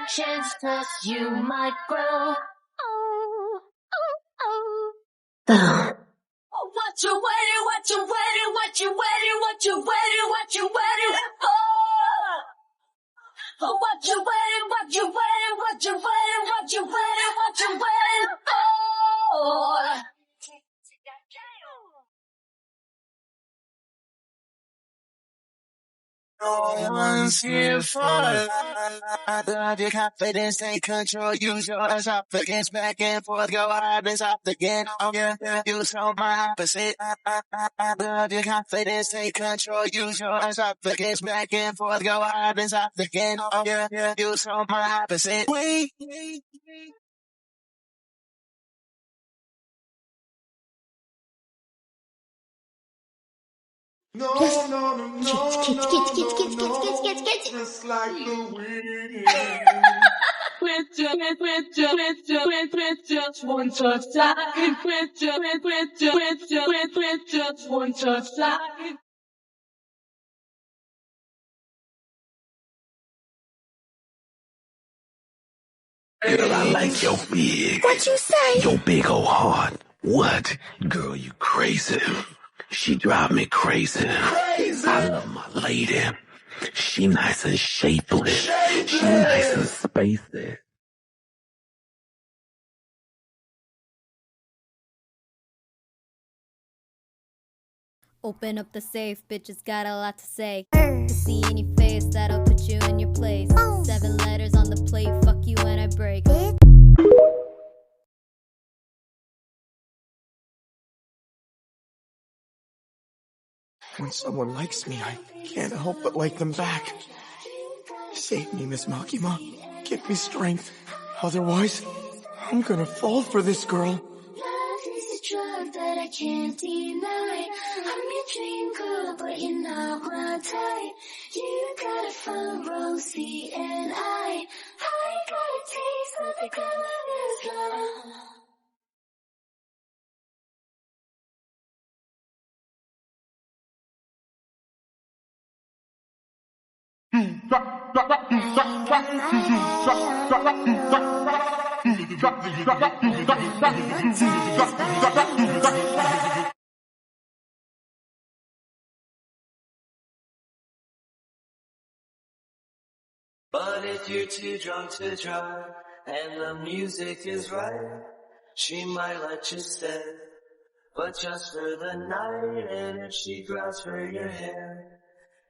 chance, 'cause you might grow. What you waiting, what you waiting, what you waiting, what you waiting, what you waiting for? What you waiting, what you waiting, what you waiting, what you waiting, what you waiting for? No one's here for love your confidence, take control, use your esophagus, back and forth, go hard and soft again. Oh yeah, you so my opposite. Love your confidence, take control, use your esophagus, back and forth, go hard and soft again. Oh yeah, you so my opposite. Wait. No, just like the wind. Just one touch time. Just one touch time. Girl, I like your big. What you say? Your big old heart. What? Girl, you crazy. She drive me crazy. I love my lady. She nice and shapely. She nice and spacey. Open up the safe, bitches got a lot to say. To see in your face, that'll put you in your place. 7 letters on the plate, fuck you when I break. When someone likes me, I can't help but like them back. Save me, Miss Makima. Give me strength. Otherwise, I'm gonna fall for this girl. Love is a drug that I can't deny. I'm your dream girl, but you're not my type. You got a fun, Rosie, and I got a taste of the glamorous love. But if you're too drunk to drive, and the music is right, she might let you stay, but just for the night. And if she grabs for your hair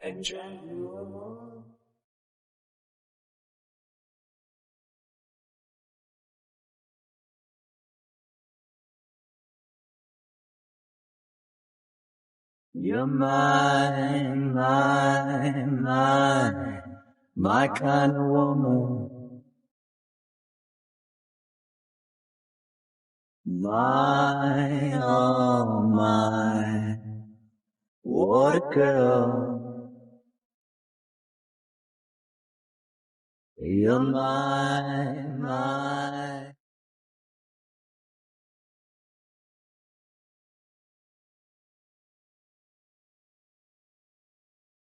and drag you along, you're mine, mine, mine, my kind of woman. My, oh my, what a girl. You're mine, mine.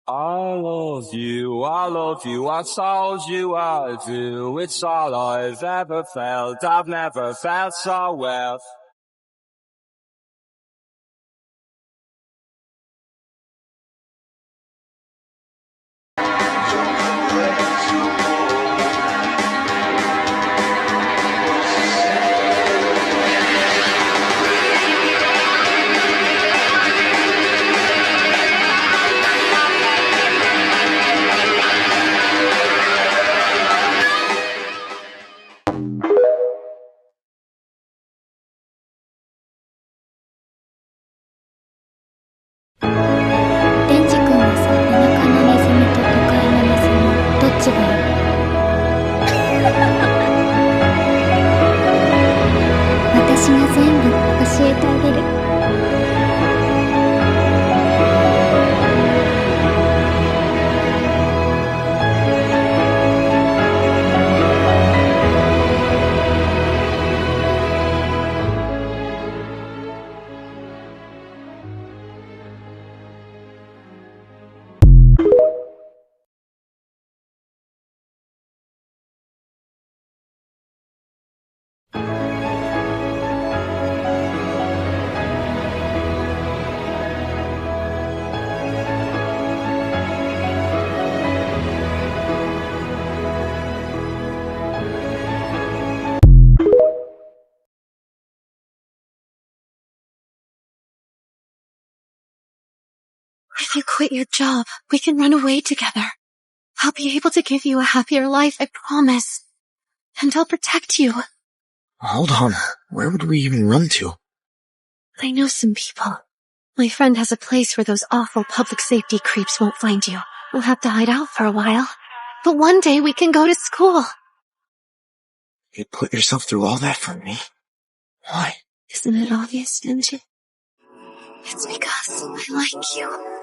I love you, I love you, I told you I do. It's all I've ever felt, I've never felt so well.デンジ君はさ、田舎のネズミと都会のネズミ、どっちがいい？ If you quit your job, we can run away together. I'll be able to give you a happier life, I promise. And I'll protect you. Hold on. Where would we even run to? I know some people. My friend has a place where those awful public safety creeps won't find you. We'll have to hide out for a while. But one day we can go to school. You'd put yourself through all that for me? Why? Isn't it obvious, Denji? It's because I like you.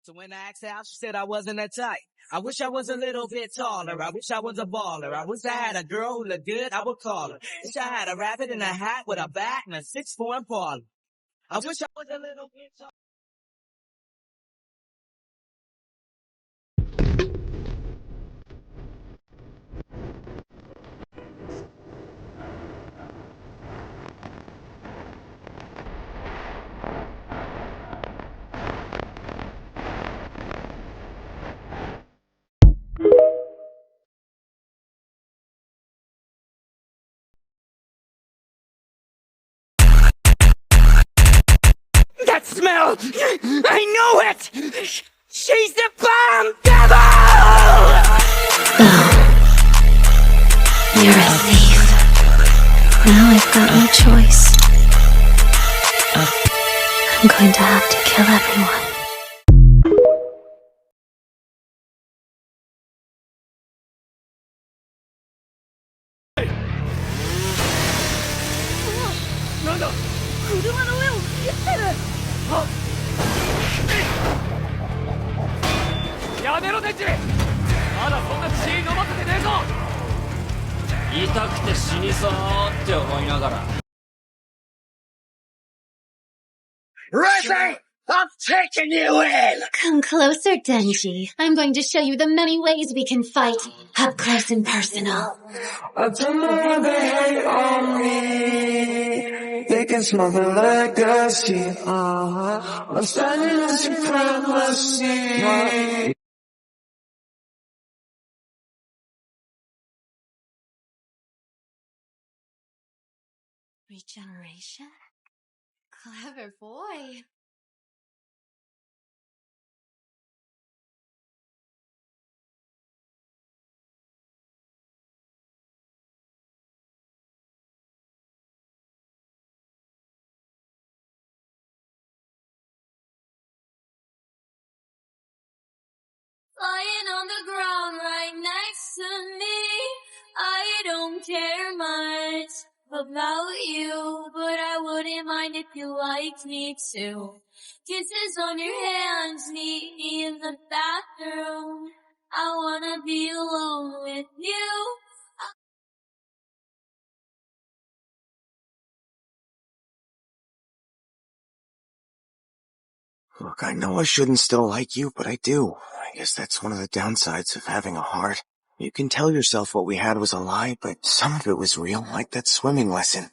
So when I asked her out, she said I wasn't that type. I wish I was a little bit taller. I wish I was a baller. I wish I had a girl who looked good, I would call her. Wish I had a rabbit in a hat with a bat and a 6'4" Impala. I wish I was a little bit taller. That smell! I know it! She's the bomb devil! Oh. You're a thief. Now I've got no choice. I'm going to have to kill everyone. Reze! I'm taking you in! Come closer, Denji. I'm going to show you the many ways we can fight. Up close and personal. I don't know why they hate on me. They can smell the legacy. I'm standing on supremacy. Regeneration? Clever boy. Lying on the ground right next to me. I don't care much about you, but I wouldn't mind if you liked me too. Kisses on your hands, meet me in the bathroom. I wanna be alone with you. Look, I know I shouldn't still like you, but I do. I guess that's one of the downsides of having a heart. You can tell yourself what we had was a lie, but some of it was real, like that swimming lesson.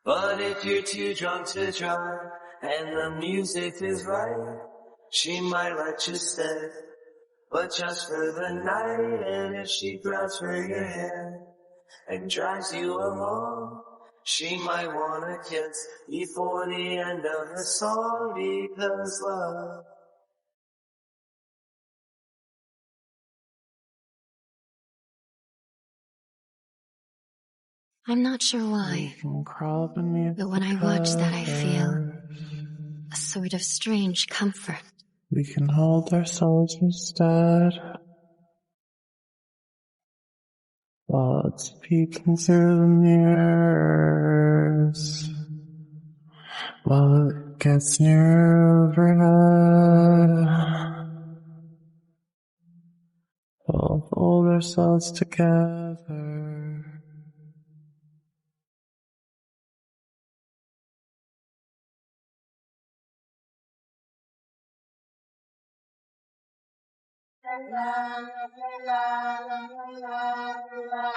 But if you're too drunk to drive, and the music is right, she might let you stay, but just for the night. And if she grabs for your hand and drags you along, she might wanna kiss before the end of the song, because love. I'm not sure why, but when I watch that I feel a sort of strange comfort. We can hold ourselves instead. While it's peeking through the mirrors. While it gets near overhead. All hold ourselves together.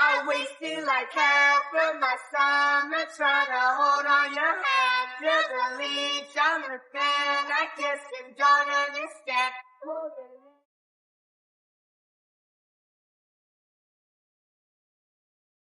I wasted like half of my summer trying to hold on your hand. You're the leech on the fan. I guess you don't understand.